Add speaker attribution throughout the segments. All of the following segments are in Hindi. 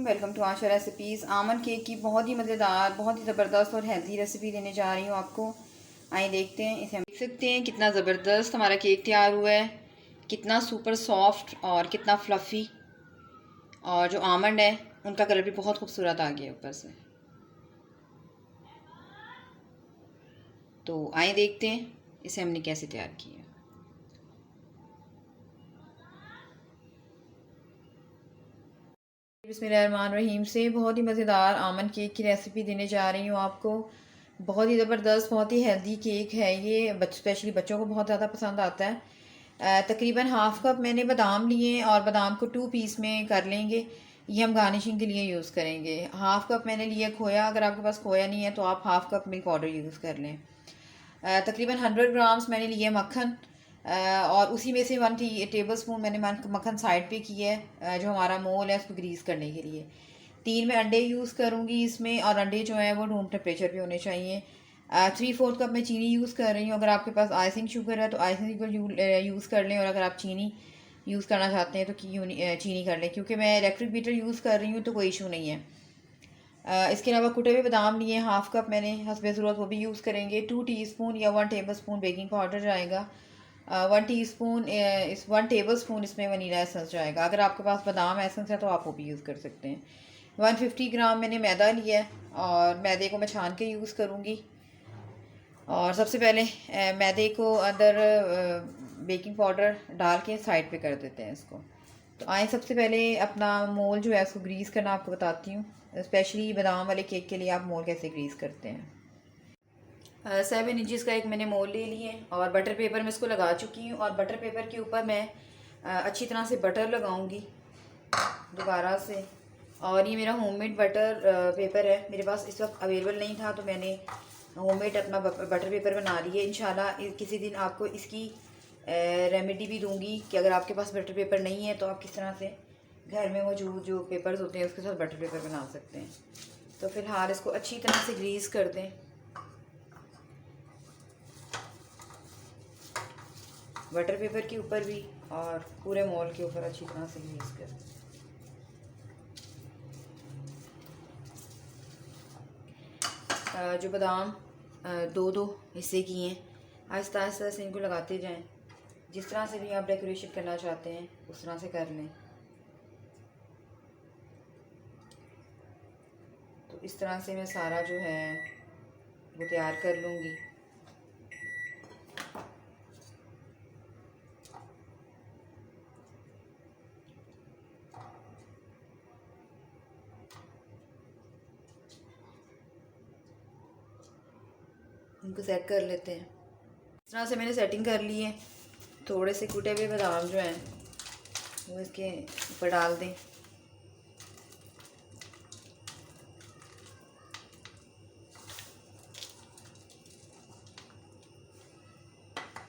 Speaker 1: Welcome to Asha recipes. Almond cake की बहुत ही मज़ेदार, बहुत ही ज़बरदस्त और हेल्दी रेसिपी देने जा रही हूँ आपको। आइए देखते हैं। इसे हम देख सकते हैं कितना ज़बरदस्त हमारा केक तैयार हुआ है, कितना सुपर सॉफ्ट और कितना फ्लफ़ी। और जो आमंड है उनका कलर भी बहुत खूबसूरत आ गया ऊपर से। तो आइए देखते हैं इसे हमने कैसे तैयार किया। बिस्मिल्लाहिर्रहमानिर्रहीम से बहुत ही मज़ेदार आमंड केक की रेसिपी देने जा रही हूँ आपको। बहुत ही ज़बरदस्त, बहुत ही हेल्दी केक है ये, स्पेशली बच्चों को बहुत ज़्यादा पसंद आता है। तकरीबन हाफ़ कप मैंने बादाम लिए और बादाम को 2 पीस में कर लेंगे। ये हम गार्निशिंग के लिए यूज़ करेंगे। हाफ़ कप मैंने लिया खोया। अगर आपके पास खोया नहीं है तो आप half cup milk powder use कर लें। तकरीबन 100 ग्राम्स मैंने लिए मक्खन, और उसी में से 1 टेबल स्पून मैंने मक्खन साइड पे किया है, जो हमारा मोल है उसको ग्रीस करने के लिए। 3 मैं अंडे यूज़ करूँगी इसमें, और अंडे जो है वो रूम टेम्परेचर पे होने चाहिए। 3/4 कप मैं चीनी यूज़ कर रही हूँ। अगर आपके पास आइसिंग शुगर है तो आइसिंग शुगर यूज़ कर लें, और अगर आप चीनी यूज़ करना चाहते हैं तो चीनी कर लें। क्योंकि मैं इलेक्ट्रिक बीटर यूज़ कर रही हूँ तो कोई इशू नहीं है। इसके अलावा कुटे हुए बादाम लिए हाफ़ कप मैंने, हस्बे ज़रूरत वो भी यूज़ करेंगे। 2 टीस्पून या 1 टेबल स्पून बेकिंग पाउडर जाएगा। 1 टेबल स्पून इसमें वनीला एसेंस जाएगा। अगर आपके पास बादाम एसेंस है तो आप वो भी यूज़ कर सकते हैं। 150 ग्राम मैंने मैदा लिया है, और मैदे को मैं छान के यूज़ करूँगी। और सबसे पहले मैदे को अंदर बेकिंग पाउडर डाल के साइड पे कर देते हैं इसको। तो आए सबसे पहले अपना मोल जो है उसको ग्रीस करना आपको बताती हूँ। स्पेशली बादाम वाले केक के लिए आप मोल कैसे ग्रीस करते हैं। 7 इंचज़ का एक मैंने मोल ले लिए, और बटर पेपर में इसको लगा चुकी हूँ। और बटर पेपर के ऊपर मैं अच्छी तरह से बटर लगाऊंगी दोबारा से। और ये मेरा होममेड बटर पेपर है, मेरे पास इस वक्त अवेलेबल नहीं था तो मैंने होममेड अपना बटर पेपर बना लिया। इंशाल्लाह किसी दिन आपको इसकी रेमेडी भी दूंगी कि अगर आपके पास बटर पेपर नहीं है तो आप किस तरह से घर में मौजूद जो पेपर्स होते हैं उसके साथ बटर पेपर बना सकते हैं। तो फिलहाल इसको अच्छी तरह से ग्रीस कर दें। बटर पेपर के ऊपर भी और पूरे मोल के ऊपर अच्छी तरह से ग्रीस कर दें। जो बादाम दो हिस्से किए हैं, आहिस्ता आहिस्ता से इनको लगाते जाएं। जिस तरह से भी आप डेकोरेशन करना चाहते हैं उस तरह से कर लें। तो इस तरह से मैं सारा जो है वो तैयार कर लूँगी। इनको सेट कर लेते हैं। इस तरह से मैंने सेटिंग कर ली है। थोड़े से कूटे हुए बादाम जो हैं वो इसके ऊपर डाल दें।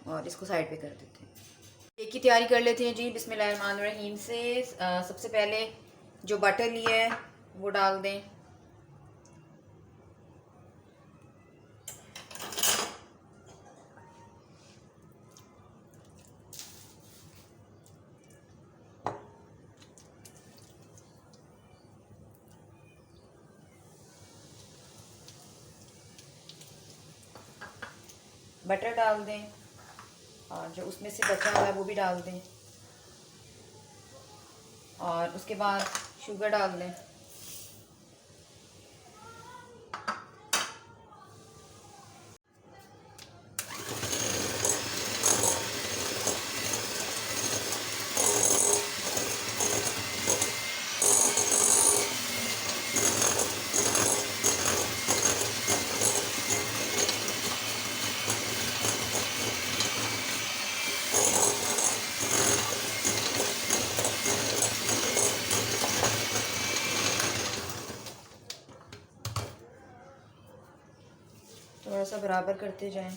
Speaker 1: और इसको साइड पे कर देते हैं। केक की तैयारी कर लेते हैं जी, बिस्मिल्लाहिर्रहमानिर्रहीम से। सबसे पहले जो बटर लिया है वो डाल दें। बटर डाल दें, और जो उसमें से बचा हुआ है वो भी डाल दें, और उसके बाद शुगर डाल दें। थोड़ा सा बराबर करते जाएं।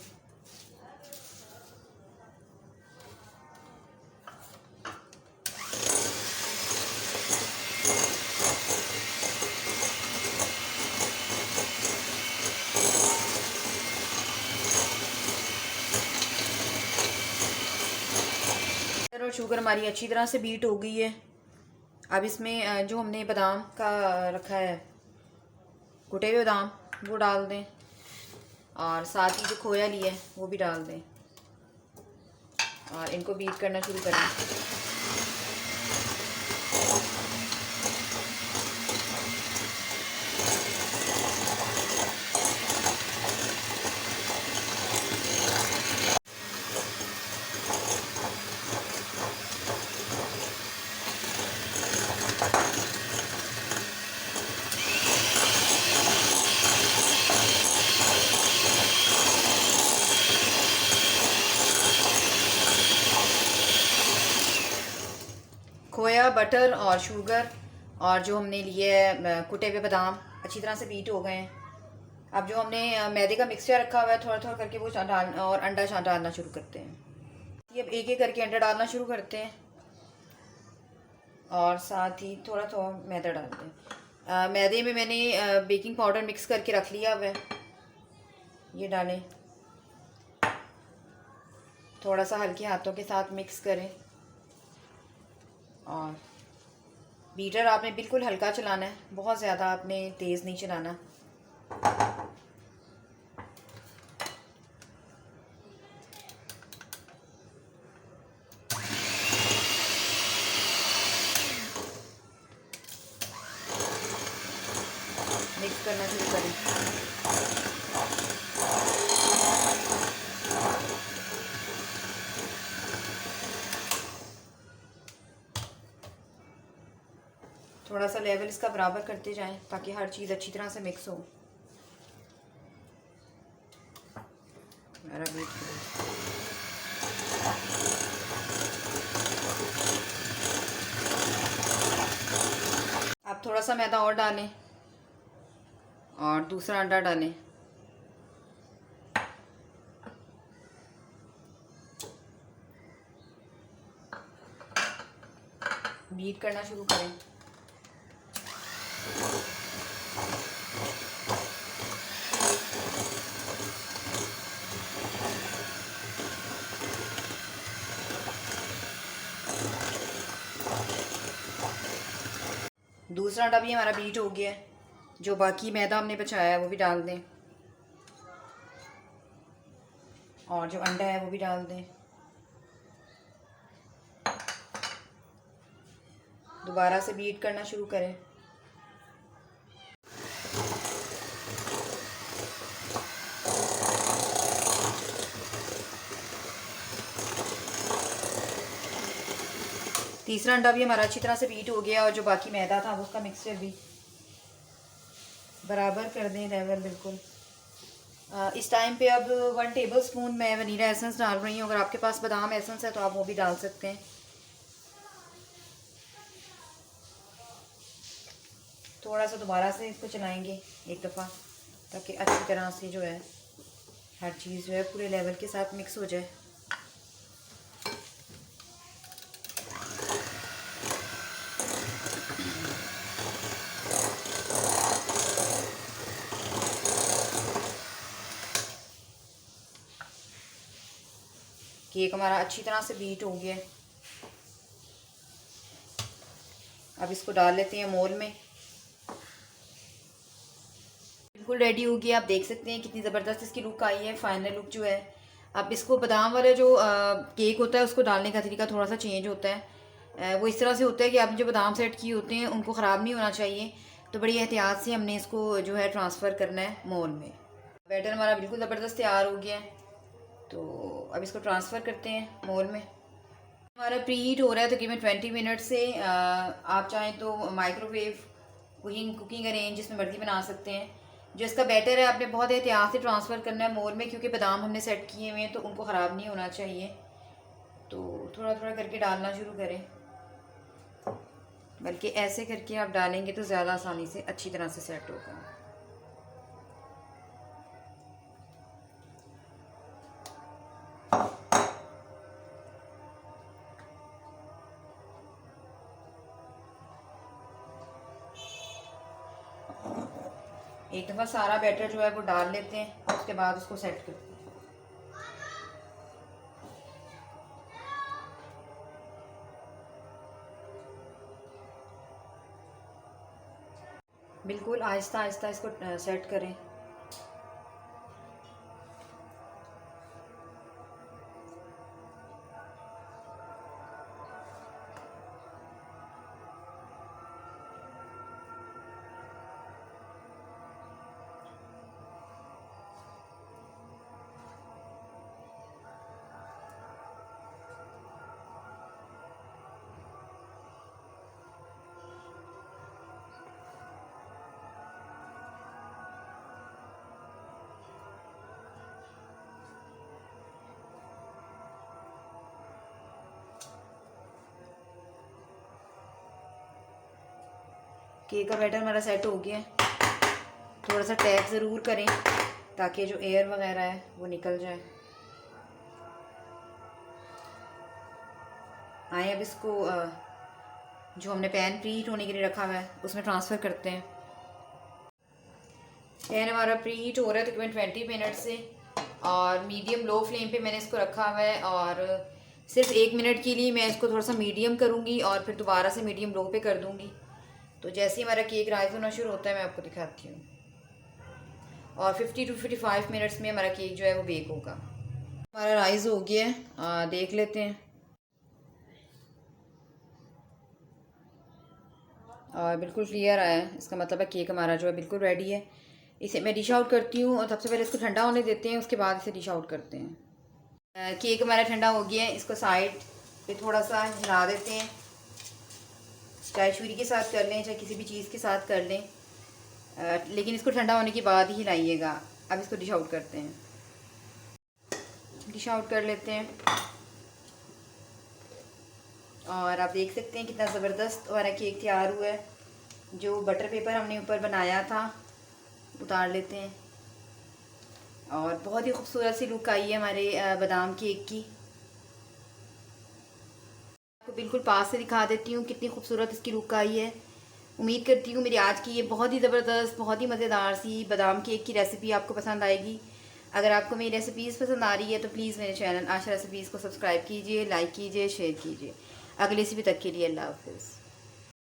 Speaker 1: और शुगर हमारी अच्छी तरह से बीट हो गई है। अब इसमें जो हमने बादाम का रखा है, कुटे हुए बादाम, वो डाल दें और साथ ही जो खोया लिया है वो भी डाल दें और इनको बीट करना शुरू करें। खोया, बटर और शुगर और जो हमने लिए कुटे हुए बादाम अच्छी तरह से बीट हो गए हैं। अब जो हमने मैदे का मिक्सचर रखा हुआ है थोड़ा थोड़ा करके वो डाल और अंडा डालना शुरू करते हैं। ये अब एक एक करके अंडा डालना शुरू करते हैं और साथ ही थोड़ा थोड़ा मैदा डालते हैं। मैदे में मैंने बेकिंग पाउडर मिक्स करके रख लिया हुआ है, ये डालें, थोड़ा सा हल्के हाथों के साथ मिक्स करें और बीटर आपने बिल्कुल हल्का चलाना है, बहुत ज़्यादा आपने तेज़ नहीं चलाना। मिक्स करना शुरू करें। थोड़ा सा लेवल इसका बराबर करते जाएं ताकि हर चीज़ अच्छी तरह से मिक्स हो। मेरा बीट अब थोड़ा सा मैदा और डालें और दूसरा अंडा डालें। बीट करना शुरू करें। दूसरा अंडा भी हमारा बीट हो गया है। जो बाकी मैदा हमने बचाया है वो भी डाल दें और जो अंडा है वो भी डाल दें। दोबारा से बीट करना शुरू करें। तीसरा अंडा भी हमारा अच्छी तरह से बीट हो गया और जो बाकी मैदा था उसका मिक्सचर भी बराबर कर दें, लेवल बिल्कुल। इस टाइम पे अब 1 टेबलस्पून मैं वनीला एसेंस डाल रही हूँ। अगर आपके पास बादाम एसेंस है तो आप वो भी डाल सकते हैं। थोड़ा सा दोबारा से इसको चलाएंगे एक दफ़ा ताकि अच्छी तरह से जो है हर चीज़ जो है पूरे लेवल के साथ मिक्स हो जाए। केक हमारा अच्छी तरह से बीट हो गया। अब इसको डाल लेते हैं मोल में। बिल्कुल रेडी हो गया। आप देख सकते हैं कितनी ज़बरदस्त इसकी लुक आई है, फाइनल लुक जो है। अब इसको बादाम वाला जो केक होता है उसको डालने का तरीका थोड़ा सा चेंज होता है। वो इस तरह से होता है कि आपने जो बादाम सेट किए होते हैं उनको ख़राब नहीं होना चाहिए, तो बड़ी एहतियात से हमने इसको जो है ट्रांसफ़र करना है मोल में। बैटर हमारा बिल्कुल ज़बरदस्त तैयार हो गया है, तो अब इसको ट्रांसफ़र करते हैं मोल में। हमारा प्री हीट हो रहा है तकरीबन 20 मिनट से। आप चाहें तो माइक्रोवेव कुकिंग अरेंज जिसमें मर्ज़ी बना सकते हैं। जो इसका बैटर है आपने बहुत एहतियात से ट्रांसफ़र करना है मोल में, क्योंकि बादाम हमने सेट किए हुए हैं तो उनको ख़राब नहीं होना चाहिए। तो थोड़ा थोड़ा करके डालना शुरू करें, बल्कि ऐसे करके आप डालेंगे तो ज़्यादा आसानी से अच्छी तरह से सेट होगा। एक दफ़ा सारा बैटर जो है वो डाल लेते हैं, उसके बाद उसको सेट करते हैं। बिल्कुल आहिस्ता आहिस्ता इसको सेट करें। केक का बैटर हमारा सेट हो गया है। थोड़ा सा टैप ज़रूर करें ताकि जो एयर वगैरह है वो निकल जाए। आए अब इसको जो हमने पैन प्री हीट होने के लिए रखा हुआ है उसमें ट्रांसफ़र करते हैं। पैन हमारा प्री हीट हो रहा है तकरीबन 20 मिनट से, और मीडियम लो फ्लेम पे मैंने इसको रखा हुआ है। और सिर्फ 1 मिनट के लिए मैं इसको थोड़ा सा मीडियम करूँगी और फिर दोबारा से मीडियम लो पे कर दूँगी। तो जैसे ही हमारा केक राइज होना शुरू होता है मैं आपको दिखाती हूँ। और 50 to 55 मिनट्स में हमारा केक जो है वो बेक होगा। हमारा राइस हो गया है, देख लेते हैं। और बिल्कुल क्लियर आया है, इसका मतलब है केक हमारा जो है बिल्कुल रेडी है। इसे मैं डिश आउट करती हूँ और सबसे पहले इसको ठंडा होने देते हैं, उसके बाद इसे डिश आउट करते हैं। केक हमारा ठंडा हो गया है, इसको साइड पे थोड़ा सा हिला देते हैं। चाहे छुरी के साथ कर लें चाहे किसी भी चीज़ के साथ कर लें, लेकिन इसको ठंडा होने के बाद ही हिलाइएगा। अब इसको डिश आउट करते हैं, डिश आउट कर लेते हैं। और आप देख सकते हैं कितना ज़बरदस्त हमारा केक तैयार हुआ है। जो बटर पेपर हमने ऊपर बनाया था उतार लेते हैं, और बहुत ही खूबसूरत सी लुक आई है हमारे बादाम केक की। आपको बिल्कुल पास से दिखा देती हूँ कितनी खूबसूरत इसकी लुक आई है। उम्मीद करती हूँ मेरी आज की ये बहुत ही ज़बरदस्त बहुत ही मज़ेदार सी बादाम केक की रेसिपी आपको पसंद आएगी। अगर आपको मेरी रेसिपीज़ पसंद आ रही है तो प्लीज़ मेरे चैनल आशा रेसिपीज़ को सब्सक्राइब कीजिए, लाइक कीजिए, शेयर कीजिए। अगली रेसिपी तक के लिए अल्लाह हाफ़िज़।